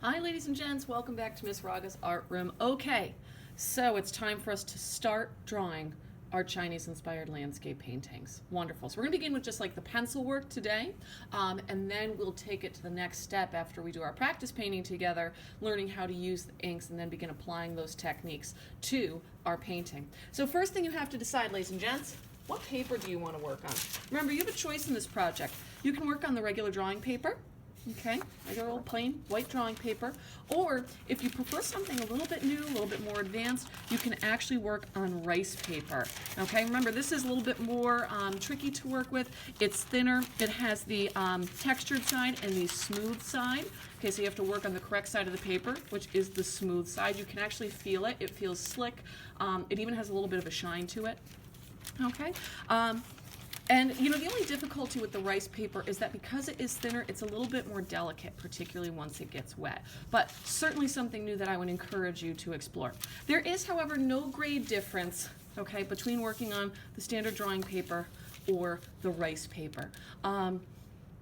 Hi ladies and gents, welcome back to Miss Raga's Art Room. Okay, so it's time for us to start drawing our Chinese inspired landscape paintings. Wonderful. So we're going to begin with just like the pencil work today, and then we'll take it to the next step after we do our practice painting together, learning how to use the inks and then begin applying those techniques to our painting. So first thing you have to decide, ladies and gents, what paper do you want to work on? Remember, you have a choice in this project. You can work on the regular drawing paper, okay, regular old plain white drawing paper, or if you prefer something a little bit new, a little bit more advanced, you can actually work on rice paper. Okay, remember this is a little bit more tricky to work with. It's thinner, it has the textured side and the smooth side. Okay, so you have to work on the correct side of the paper, which is the smooth side. You can actually feel it, it feels slick. It even has a little bit of a shine to it. Okay. And you know, the only difficulty with the rice paper is that because it is thinner, it's a little bit more delicate, particularly once it gets wet. But certainly something new that I would encourage you to explore. There is, however, no grade difference, okay, between working on the standard drawing paper or the rice paper.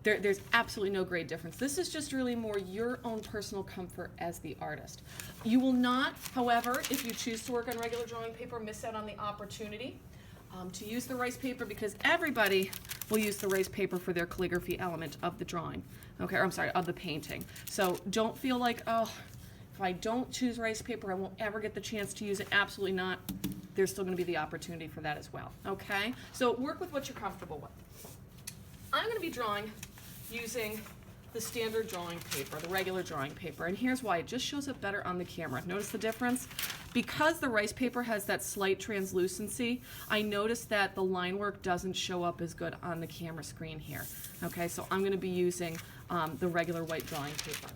There's absolutely no grade difference. This is just really more your own personal comfort as the artist. You will not, however, if you choose to work on regular drawing paper, miss out on the opportunity to use the rice paper, because everybody will use the rice paper for their calligraphy element of the drawing, okay, or I'm sorry, of the painting. So don't feel like, oh, if I don't choose rice paper, I won't ever get the chance to use it. Absolutely not. There's still going to be the opportunity for that as well, okay? So work with what you're comfortable with. I'm going to be drawing using the standard drawing paper, the regular drawing paper, and here's why. It just shows up better on the camera. Notice the difference? Because the rice paper has that slight translucency, I noticed that the line work doesn't show up as good on the camera screen here. Okay, so I'm going to be using the regular white drawing paper.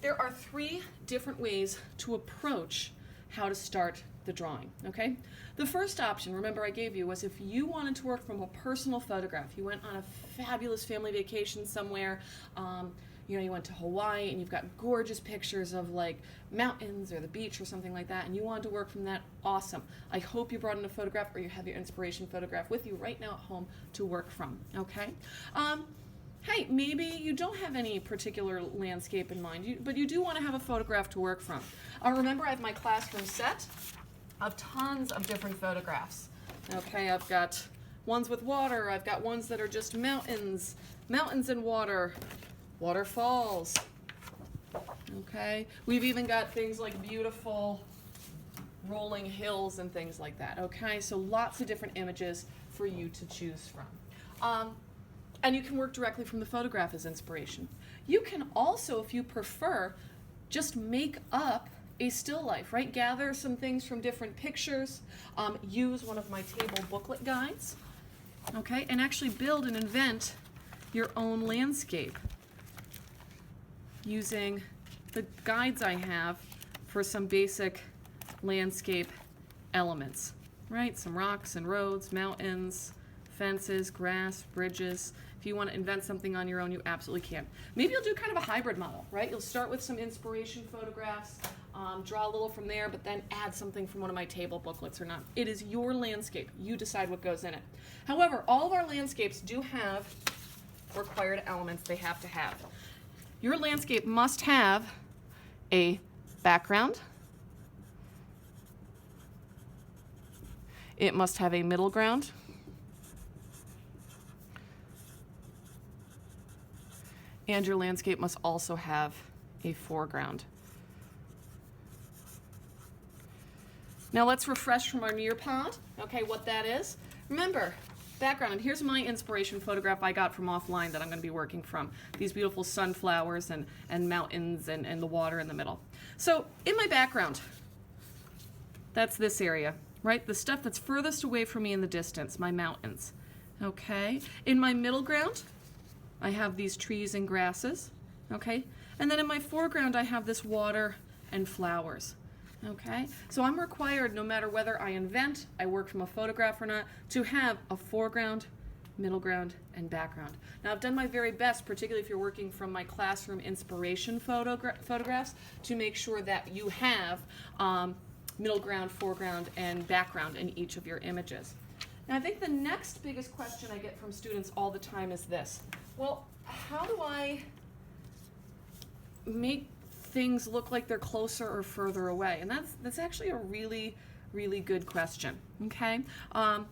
There are 3 different ways to approach how to start the drawing, okay? The first option, remember I gave you, was if you wanted to work from a personal photograph. You went on a fabulous family vacation somewhere, you know, you went to Hawaii and you've got gorgeous pictures of like mountains or the beach or something like that, and you wanted to work from that. Awesome. I hope you brought in a photograph or you have your inspiration photograph with you right now at home to work from, okay? Hey, maybe you don't have any particular landscape in mind, but you do want to have a photograph to work from. Remember, I have my classroom set of tons of different photographs. Okay, I've got ones with water, I've got ones that are just mountains, mountains and water, waterfalls. Okay, we've even got things like beautiful rolling hills and things like that. Okay, so lots of different images for you to choose from. And you can work directly from the photograph as inspiration. You can also, if you prefer, just make up a still life, right? Gather some things from different pictures, use one of my table booklet guides, okay, and actually build and invent your own landscape using the guides I have for some basic landscape elements, right? Some rocks and roads, mountains, fences, grass, bridges. If you want to invent something on your own, you absolutely can. Maybe you'll do kind of a hybrid model, right? You'll start with some inspiration photographs, draw a little from there, but then add something from one of my table booklets or not. It is your landscape. You decide what goes in it. However, all of our landscapes do have required elements they have to have. Your landscape must have a background. It must have a middle ground. And your landscape must also have a foreground. Now let's refresh from our Nearpod, okay, what that is. Remember, background, here's my inspiration photograph I got from offline that I'm going to be working from. These beautiful sunflowers and mountains and the water in the middle. So in my background, that's this area, right? The stuff that's furthest away from me in the distance, my mountains, okay? In my middle ground, I have these trees and grasses, okay? And then in my foreground, I have this water and flowers, okay? So I'm required, no matter whether I invent, I work from a photograph or not, to have a foreground, middle ground, and background. Now I've done my very best, particularly if you're working from my classroom inspiration photographs, to make sure that you have middle ground, foreground, and background in each of your images. Now I think the next biggest question I get from students all the time is this. Well, how do I make things look like they're closer or further away? And that's actually a really, really good question. Okay,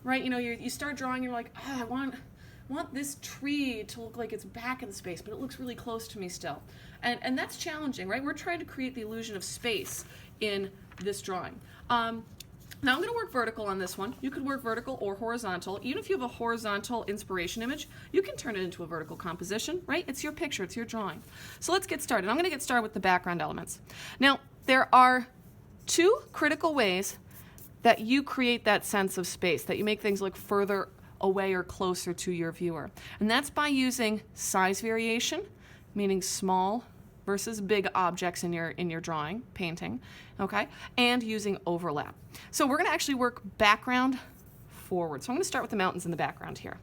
right? You know, you start drawing, you're like, oh, I want this tree to look like it's back in space, but it looks really close to me still. And that's challenging, right? We're trying to create the illusion of space in this drawing. Now I'm going to work vertical on this one. You could work vertical or horizontal. Even if you have a horizontal inspiration image, you can turn it into a vertical composition, right? It's your picture, it's your drawing. So let's get started. I'm going to get started with the background elements. Now, there are two critical ways that you create that sense of space, that you make things look further away or closer to your viewer. And that's by using size variation, meaning small versus big objects in your drawing, painting, okay? And using overlap. So we're gonna actually work background forward. So I'm gonna start with the mountains in the background here.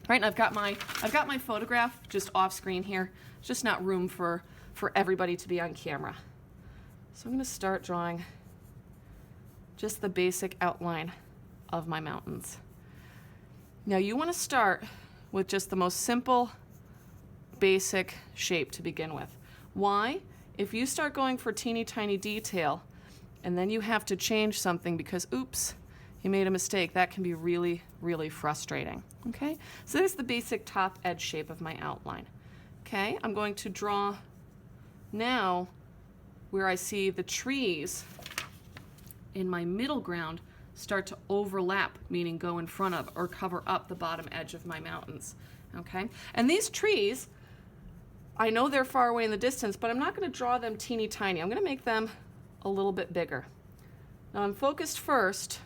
Right, and I've got my photograph just off screen here. It's just not room for everybody to be on camera. So I'm gonna start drawing just the basic outline of my mountains. Now you wanna start with just the most simple, basic shape to begin with. Why? If you start going for teeny tiny detail and then you have to change something because, oops, you made a mistake, that can be really, really frustrating. Okay? So there's the basic top edge shape of my outline. Okay? I'm going to draw now where I see the trees in my middle ground start to overlap, meaning go in front of or cover up the bottom edge of my mountains. Okay? And these trees, I know they're far away in the distance, but I'm not going to draw them teeny tiny. I'm going to make them a little bit bigger. Now I'm focused first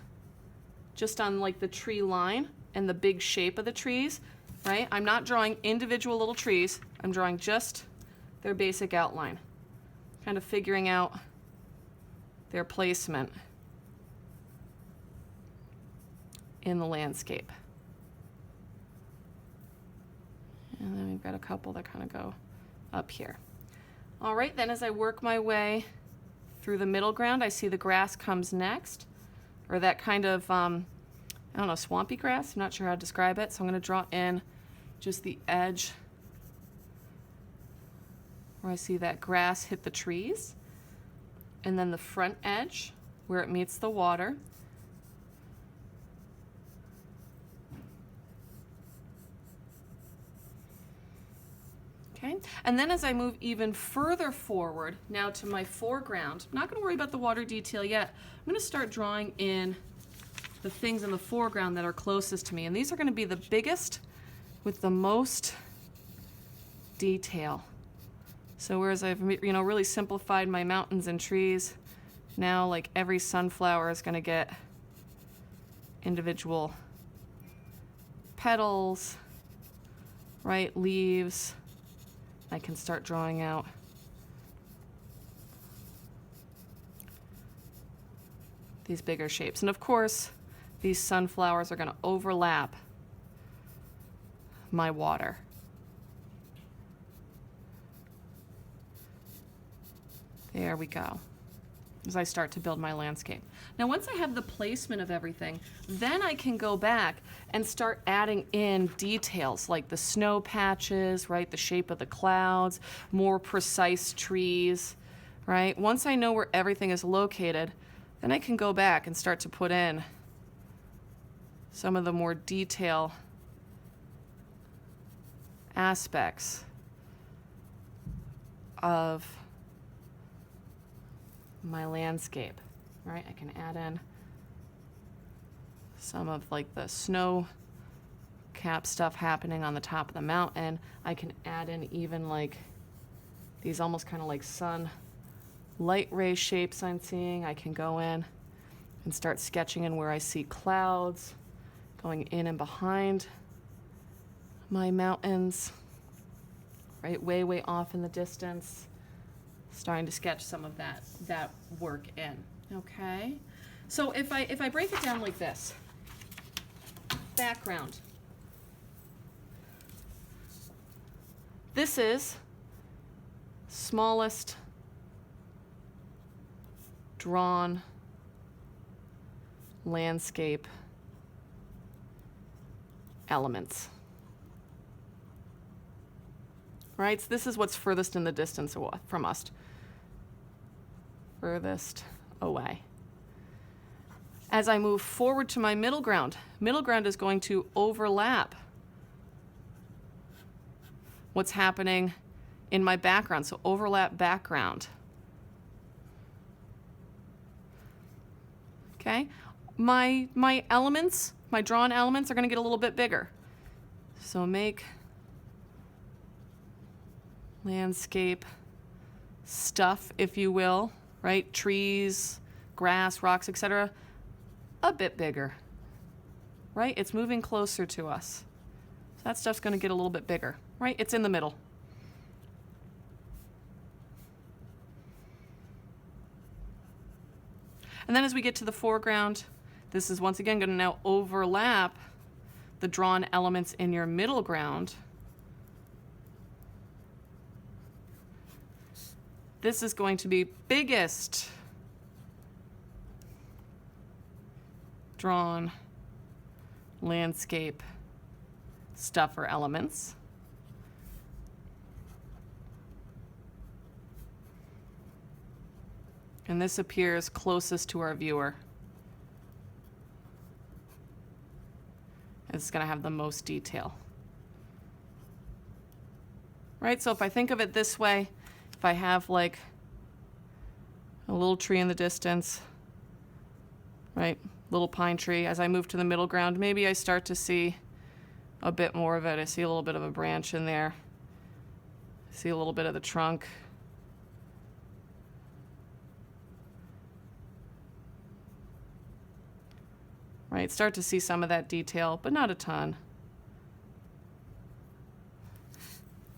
just on like the tree line and the big shape of the trees, right? I'm not drawing individual little trees. I'm drawing just their basic outline, kind of figuring out their placement in the landscape. And then we've got a couple that kind of go up here. All right, then as I work my way through the middle ground, I see the grass comes next, or that kind of, I don't know, swampy grass. I'm not sure how to describe it. So I'm going to draw in just the edge where I see that grass hit the trees, and then the front edge where it meets the water. Okay, and then as I move even further forward, now to my foreground, I'm not going to worry about the water detail yet. I'm going to start drawing in the things in the foreground that are closest to me, and these are going to be the biggest with the most detail. So whereas I've really simplified my mountains and trees, now like every sunflower is going to get individual petals, right, leaves. I can start drawing out these bigger shapes. And of course, these sunflowers are going to overlap my water. There we go, as I start to build my landscape. Now once I have the placement of everything, then I can go back and start adding in details like the snow patches, right, the shape of the clouds, more precise trees, right? Once I know where everything is located, then I can go back and start to put in some of the more detail aspects of my landscape, right? I can add in some of like the snow cap stuff happening on the top of the mountain. I can add in even like these almost kind of like sun light ray shapes I'm seeing. I can go in and start sketching in where I see clouds going in and behind my mountains, right, way off in the distance. Starting to sketch some of that work in. Okay, so if I break it down like this, background. This is smallest drawn landscape elements. right? So this is what's furthest in the distance from us. Furthest away. As I move forward to my middle ground is going to overlap what's happening in my background. So overlap background. Okay, my elements, my drawn elements are going to get a little bit bigger. So make landscape stuff, if you will, right? Trees, grass, rocks, etc. a bit bigger, right? It's moving closer to us. So that stuff's going to get a little bit bigger, right? It's in the middle. And then as we get to the foreground, this is once again going to now overlap the drawn elements in your middle ground. This is going to be biggest drawn landscape stuff or elements. And this appears closest to our viewer. It's going to have the most detail. Right? So if I think of it this way, if I have like a little tree in the distance, right? Little pine tree. As I move to the middle ground, maybe I start to see a bit more of it. I see a little bit of a branch in there. I see a little bit of the trunk. Right, start to see some of that detail, but not a ton.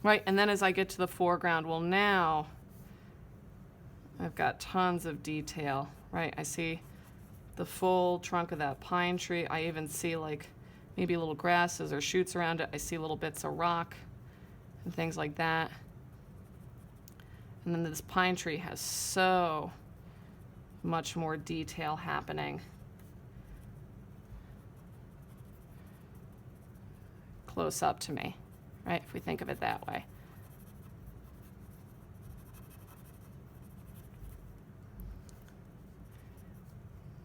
Right, and then as I get to the foreground, well now I've got tons of detail, right? I see the full trunk of that pine tree. I even see like maybe little grasses or shoots around it. I see little bits of rock and things like that. And then this pine tree has so much more detail happening close up to me, right? If we think of it that way.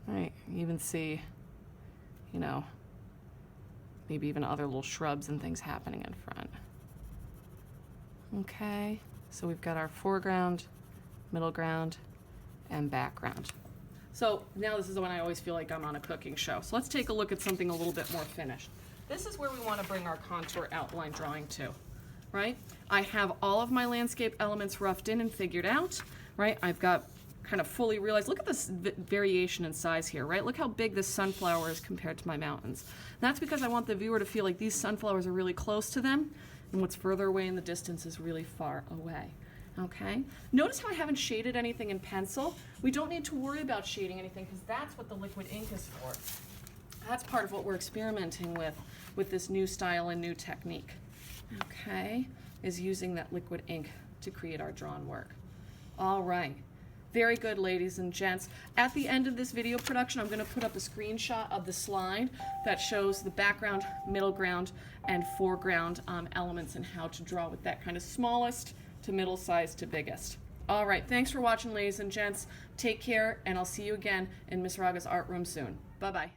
Right, you even see, you know, maybe even other little shrubs and things happening in front. Okay, so we've got our foreground, middle ground, and background. So now this is when I always feel like I'm on a cooking show. So let's take a look at something a little bit more finished. This is where we want to bring our contour outline drawing to, right? I have all of my landscape elements roughed in and figured out, right? I've got kind of fully realized, look at this variation in size here, right? Look how big this sunflower is compared to my mountains. And that's because I want the viewer to feel like these sunflowers are really close to them, and what's further away in the distance is really far away. Okay? Notice how I haven't shaded anything in pencil. We don't need to worry about shading anything because that's what the liquid ink is for. That's part of what we're experimenting with this new style and new technique, okay, is using that liquid ink to create our drawn work. All right, very good, ladies and gents. At the end of this video production, I'm going to put up a screenshot of the slide that shows the background, middle ground, and foreground elements and how to draw with that kind of smallest to middle size to biggest. All right, thanks for watching, ladies and gents. Take care, and I'll see you again in Miss Raga's art room soon. Bye-bye.